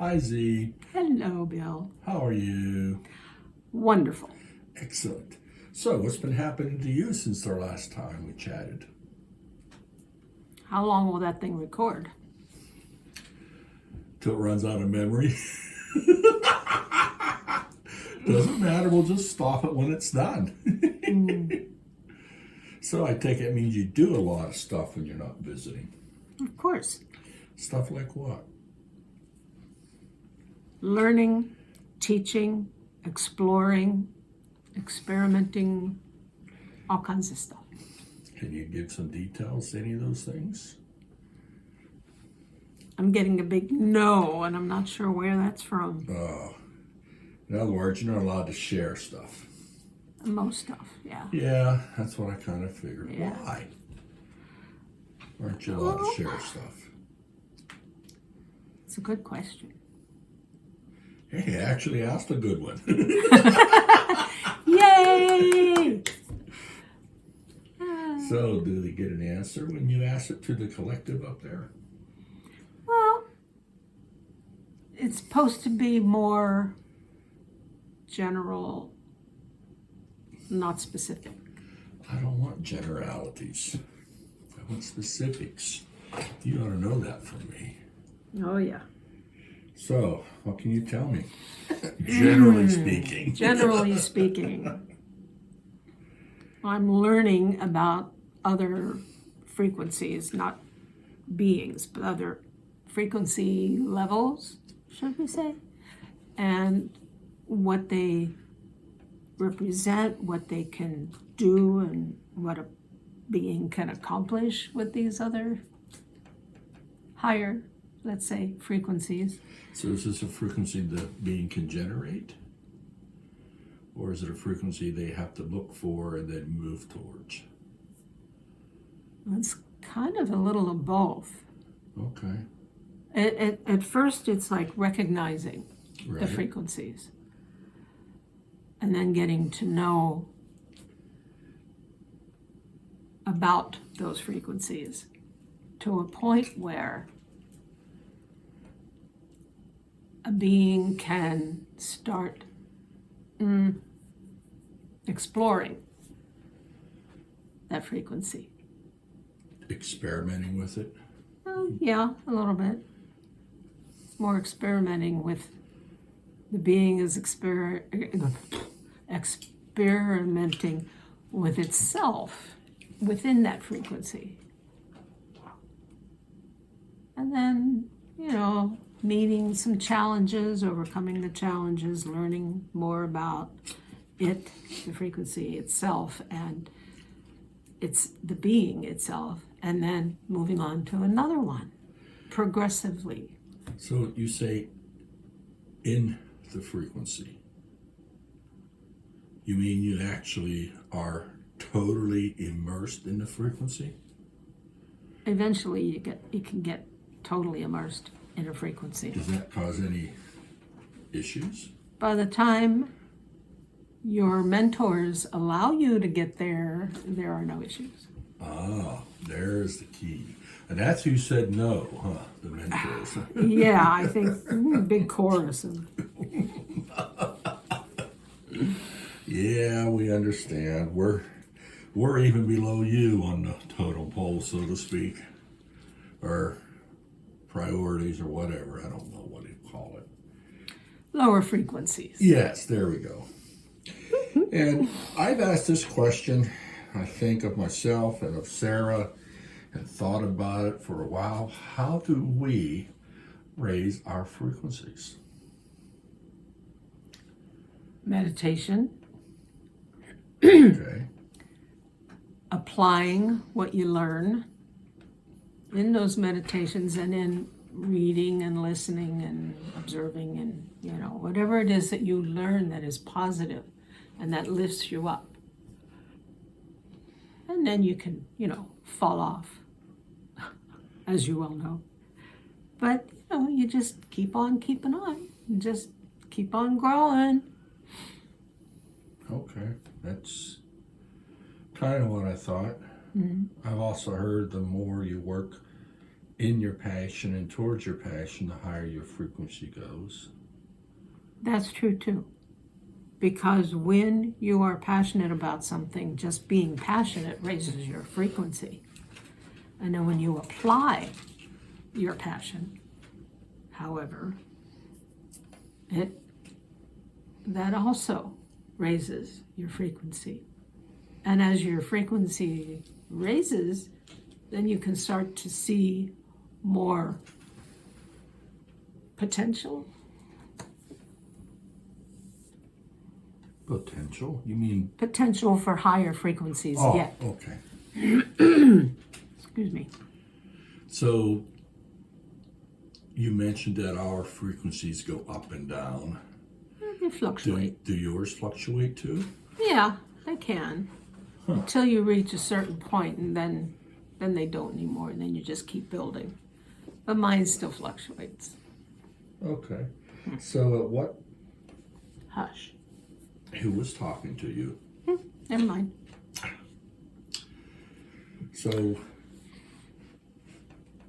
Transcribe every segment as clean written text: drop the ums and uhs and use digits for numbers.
Hi, Z. Hello, Bill. How are you? Wonderful. Excellent. So, what's been happening to you since our last time we chatted? How long will that thing record? Till it runs out of memory. Doesn't matter. We'll just stop it when it's done. So, I take it means you do a lot of stuff when you're not visiting. Of course. Stuff like what? Learning, teaching, exploring, experimenting, all kinds of stuff. Can you give some details to any of those things? I'm getting a big no, and I'm not sure where that's from. In other words, you're not allowed to share stuff. Most stuff, yeah. Yeah, that's what I kind of figured. Yeah. Why? Aren't you allowed to share stuff? It's a good question. Hey, I actually asked a good one. Yay! So, do they get an answer when you ask it to the collective up there? Well, it's supposed to be more general, not specific. I don't want generalities. I want specifics. You ought to know that from me. Oh, yeah. So, what can you tell me? Generally speaking. Generally speaking, I'm learning about other frequencies, not beings, but other frequency levels, should we say, and what they represent, what they can do, and what a being can accomplish with these other higher, let's say, frequencies. So is this a frequency the being can generate? Or is it a frequency they have to look for and then move towards? It's kind of a little of both. Okay. At first, it's like recognizing the Right. frequencies and then getting to know about those frequencies to a point where a being can start exploring that frequency. Experimenting with it? Yeah, a little bit. It's more experimenting with the being is experimenting with itself within that frequency. And then, meeting some challenges, overcoming the challenges, learning more about it, the frequency itself, and it's the being itself, and then moving on to another one, progressively. So you say in the frequency. You mean you actually are totally immersed in the frequency? Eventually, you can get totally immersed in a frequency. Does that cause any issues? By the time your mentors allow you to get there, there are no issues. Ah, there's the key. And that's who said no, huh? The mentors. Yeah, I think big chorus. Yeah, we understand. We're even below you on the totem pole, so to speak, or priorities or whatever. I don't know what you call it. Lower frequencies. Yes, there we go. And I've asked this question, I think, of myself and of Sarah, and thought about it for a while. How do we raise our frequencies? Meditation. Okay. Applying what you learn in those meditations and in reading and listening and observing and, whatever it is that you learn that is positive and that lifts you up. And then you can, fall off, as you well know. But, you just keep on keeping on. Just keep on growing. Okay. That's kind of what I thought. Mm-hmm. I've also heard the more you work in your passion and towards your passion, the higher your frequency goes. That's true too. Because when you are passionate about something, just being passionate raises your frequency. And then when you apply your passion, however, that also raises your frequency. And as your frequency raises, then you can start to see more potential. Potential? You mean? Potential for higher frequencies yet. Okay. Excuse me. So you mentioned that our frequencies go up and down. They fluctuate. Do yours fluctuate too? Yeah, they can. Until you reach a certain point, and then they don't anymore, and then you just keep building. But mine still fluctuates. Okay. So what? Hush. Who was talking to you? Never mind. So,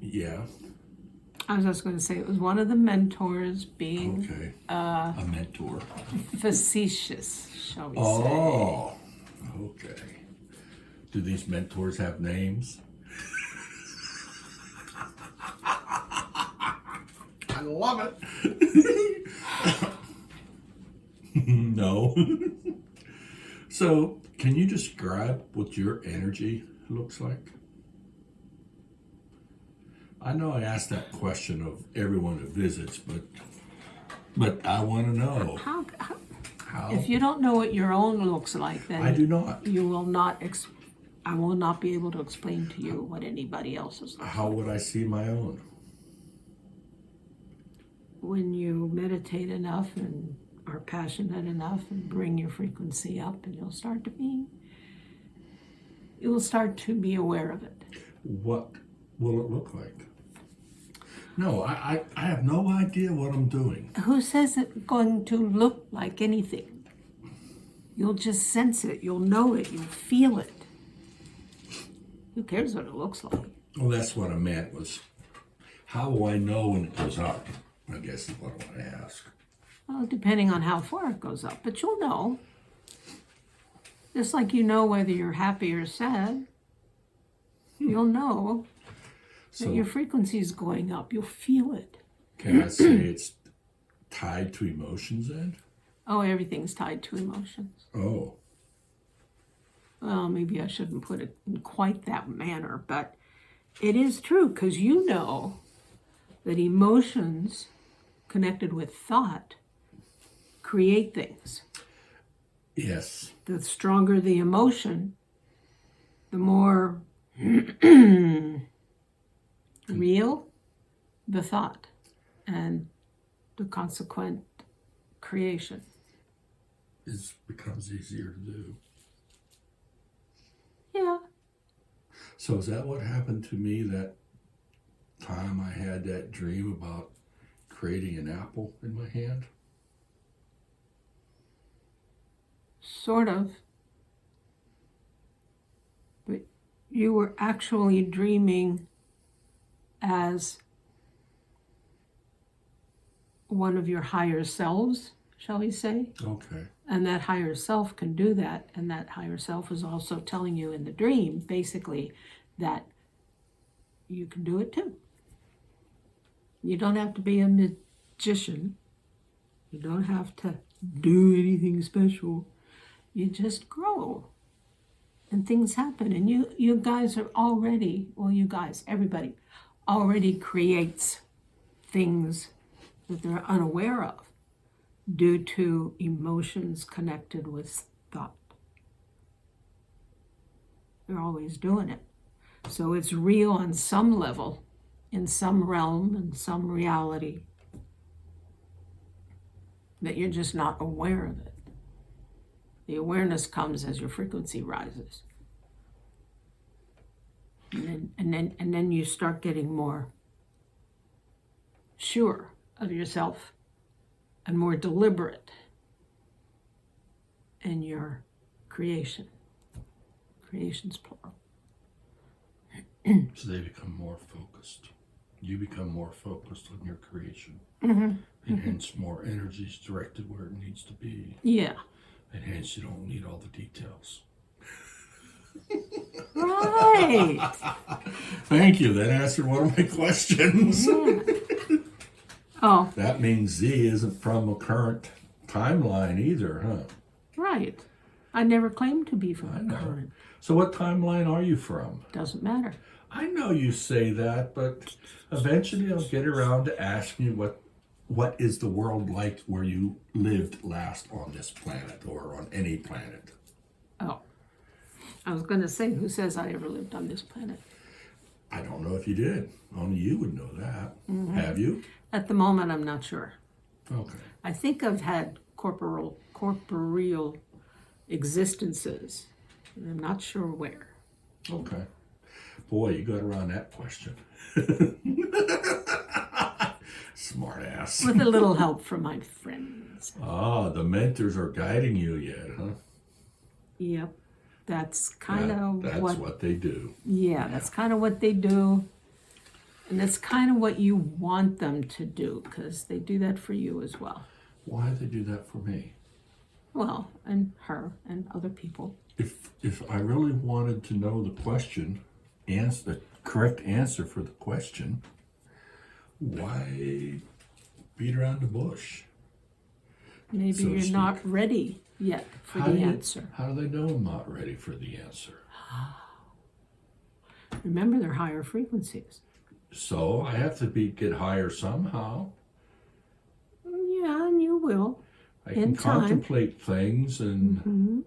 yeah. I was just going to say it was one of the mentors being Okay. A mentor. facetious, shall we say. Oh, okay. Do these mentors have names? I love it. No. So, can you describe what your energy looks like? I know I asked that question of everyone that visits, but I want to know how. If you don't know what your own looks like, then I do not. You will not. I will not be able to explain to you what anybody else's looks How like. would I see my own? When you meditate enough and are passionate enough and bring your frequency up, and you'll start to be aware of it. What will it look like? No, I have no idea what I'm doing. Who says it's going to look like anything? You'll just sense it. You'll know it. You'll feel it. Who cares what it looks like? Well, that's what I meant was, how will I know when it goes up? I guess is what I want to ask. Well, depending on how far it goes up, but you'll know. Just like you know whether you're happy or sad, you'll know that your frequency is going up. You'll feel it. Can I say it's tied to emotions then? Oh, everything's tied to emotions. Oh. Well, maybe I shouldn't put it in quite that manner, but it is true because you know that emotions connected with thought create things. Yes. The stronger the emotion, the more real the thought and the consequent creation. It becomes easier to do. Yeah. So is that what happened to me that time I had that dream about creating an apple in my hand? Sort of. But you were actually dreaming as one of your higher selves, shall we say? Okay. And that higher self can do that. And that higher self is also telling you in the dream, basically, that you can do it too. You don't have to be a magician. You don't have to do anything special. You just grow. And things happen. And you guys are already, well, you guys, everybody, already creates things that they're unaware of due to emotions connected with thought. They're always doing it. So it's real on some level, in some realm, in some reality, that you're just not aware of it. The awareness comes as your frequency rises. And then you start getting more sure of yourself and more deliberate in your creation. Creation's plural. So they become more focused. You become more focused on your creation. Mm-hmm. And hence more energy is directed where it needs to be. Yeah. And hence you don't need all the details. Right. Thank you. That answered one of my questions. Yeah. Oh, That means Z isn't from a current timeline either, huh? right. I never claimed to be from I the know. current. So what timeline are you from? Doesn't matter. I know you say that, but eventually I'll get around to asking you what is the world like where you lived last on this planet or on any planet? Oh. I was going to say, who says I ever lived on this planet? I don't know if you did. Only you would know that. Mm-hmm. Have you? At the moment, I'm not sure. Okay. I think I've had corporeal existences, and I'm not sure where. Okay. Boy, you got around that question. Smart ass. With a little help from my friends. Ah, the mentors are guiding you yet, huh? Yep. That's kind of That's what they do. Yeah, that's kind of what they do. And that's kind of what you want them to do, because they do that for you as well. Why do they do that for me? Well, and her and other people. If I really wanted to know the question, the correct answer for the question, why beat around the bush? Maybe so to you're speak? not ready yet for the answer. How do they know I'm not ready for the answer? Remember, they're higher frequencies. So I have to get higher somehow. Yeah, and you will. I In can time. contemplate things, and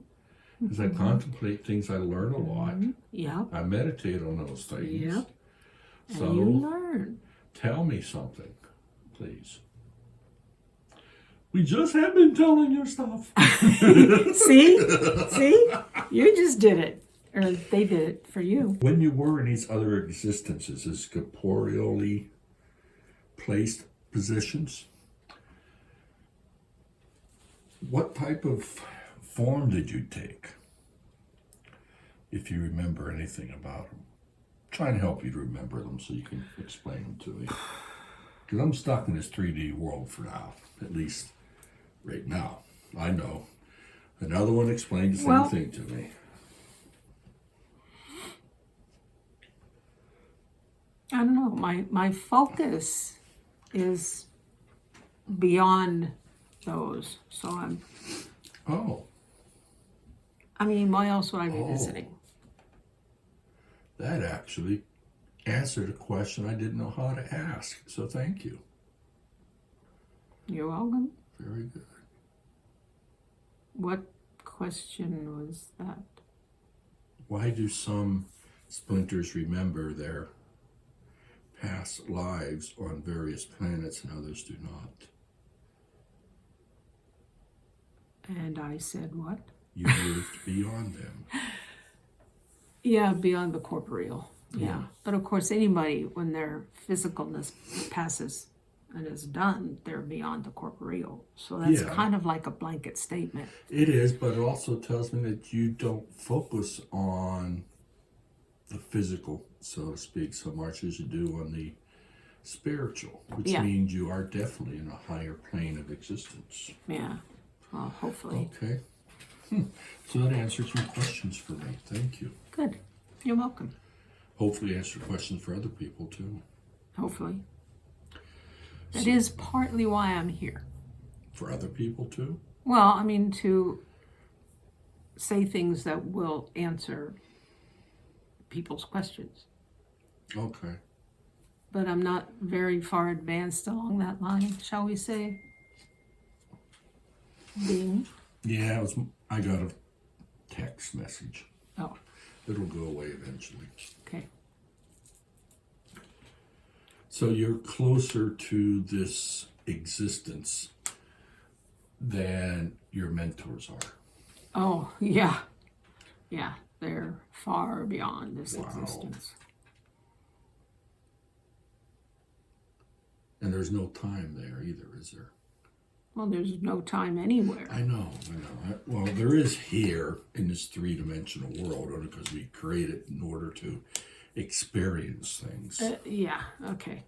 Mm-hmm. as I contemplate things, I learn a lot. Yep. I meditate on those things. Yep. And So you learn. tell me something, please. We just have been telling you stuff. See? See? You just did it. Or they did it for you. When you were in these other existences as corporeally placed positions, what type of form did you take? If you remember anything about them. Try and help you to remember them so you can explain them to me. Because I'm stuck in this 3D world for now, at least right now. I know. Another one explained the same thing to me. I don't know. My focus is beyond those. So I mean, why else would I be visiting? That actually answered a question I didn't know how to ask. So thank you. You're welcome. Very good. What question was that? Why do some splinters remember their past lives on various planets and others do not? And I said, what? You lived beyond them. Yeah, beyond the corporeal. Yeah. But of course, anybody, when their physicalness passes and is done, they're beyond the corporeal. So that's kind of like a blanket statement. It is, but it also tells me that you don't focus on the physical, so to speak, so much as you do on the spiritual, which means you are definitely in a higher plane of existence. Yeah. Well, hopefully. Okay. So that answers some questions for me. Thank you. Good. You're welcome. Hopefully answer questions for other people too. Hopefully. That is partly why I'm here. For other people too? Well, I mean, to say things that will answer people's questions. Okay. But I'm not very far advanced along that line, shall we say? Being. Yeah, I got a text message. Oh, It'll go away eventually. okay. So you're closer to this existence than your mentors are. Oh, yeah. Yeah, they're far beyond this existence. And there's no time there either, is there? Well, there's no time anywhere. I know. Well, there is here in this three-dimensional world, only because we create it in order to experience things. Yeah, okay.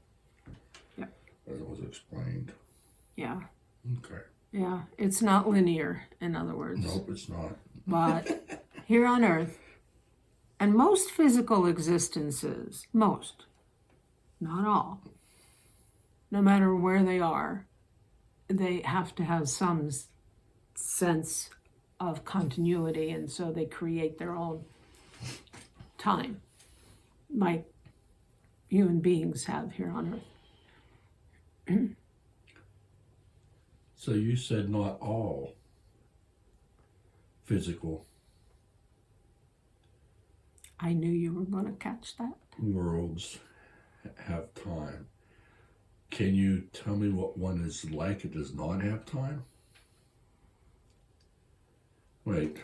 as it was explained. Yeah. Okay. Yeah. It's not linear, in other words. Nope, it's not. But here on Earth, and most physical existences, most, not all, no matter where they are, they have to have some sense of continuity, and so they create their own time, like human beings have here on Earth. So you said not all physical I knew you were going to catch that. worlds have time. Can you tell me what one is like it does not have time? Wait,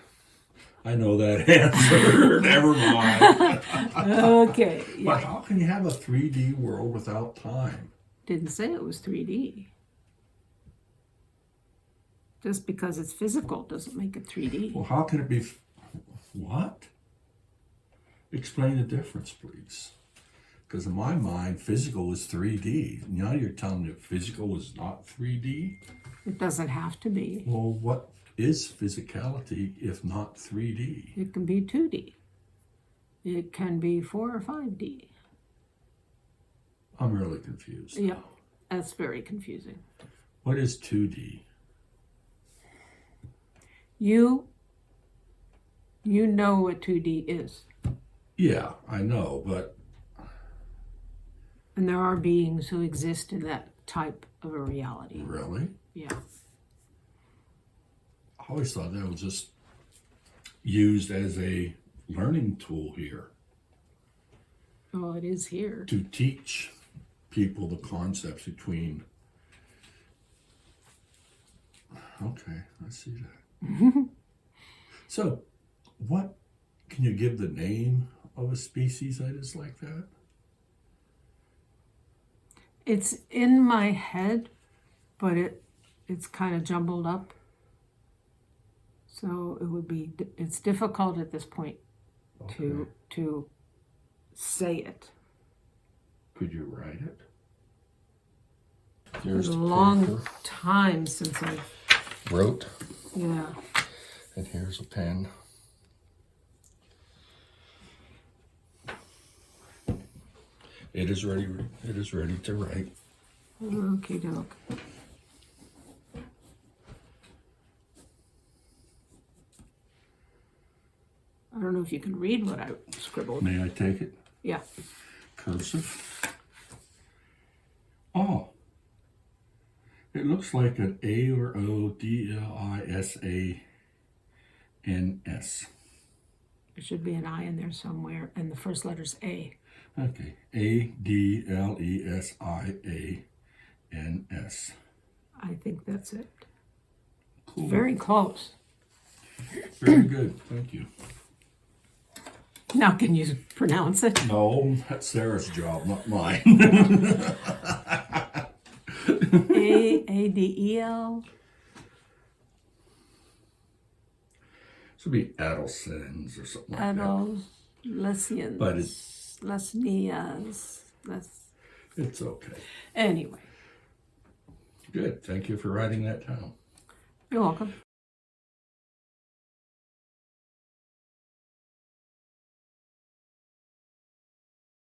I know that answer. Never mind. Okay. But Yeah. how can you have a 3D world without time? Didn't say it was 3D. Just because it's physical doesn't make it 3D. Well, how can it be? What? Explain the difference, please. Because in my mind, physical is 3D. Now you're telling me physical is not 3D? It doesn't have to be. Well, what is physicality if not 3D? It can be 2D. It can be 4 or 5D. I'm really confused. Yeah, that's very confusing. What is 2D? You know what 2D is. Yeah, I know, but And there are beings who exist in that type of a reality. really? Yeah. I always thought that was just used as a learning tool here Oh, it is here. to teach people the concepts between. Okay, I see that. So, what can you give the name of a species that is like that? It's in my head, but it's kind of jumbled up. So it's difficult at this point Okay. to say it. Could you write it? It's There's a the long paper. time since I've, Wrote, yeah. and here's a pen. It is ready. It is ready to write. Okay, doke. I don't know if you can read what I scribbled. May I take it? Yeah. Cursive. Oh, it looks like an A or O D L I S A N S. There should be an I in there somewhere, and the first letter's A. Okay, A D L E S I A N S. I think that's it. Cool. Very close. Very good. Thank you. Now, can you pronounce it? No, that's Sarah's job, not mine. Adel. This would be Adolescents or something like that. Adolescents. But it's Lesnias. it's okay. Anyway, Good. Thank you for writing that down. you're welcome.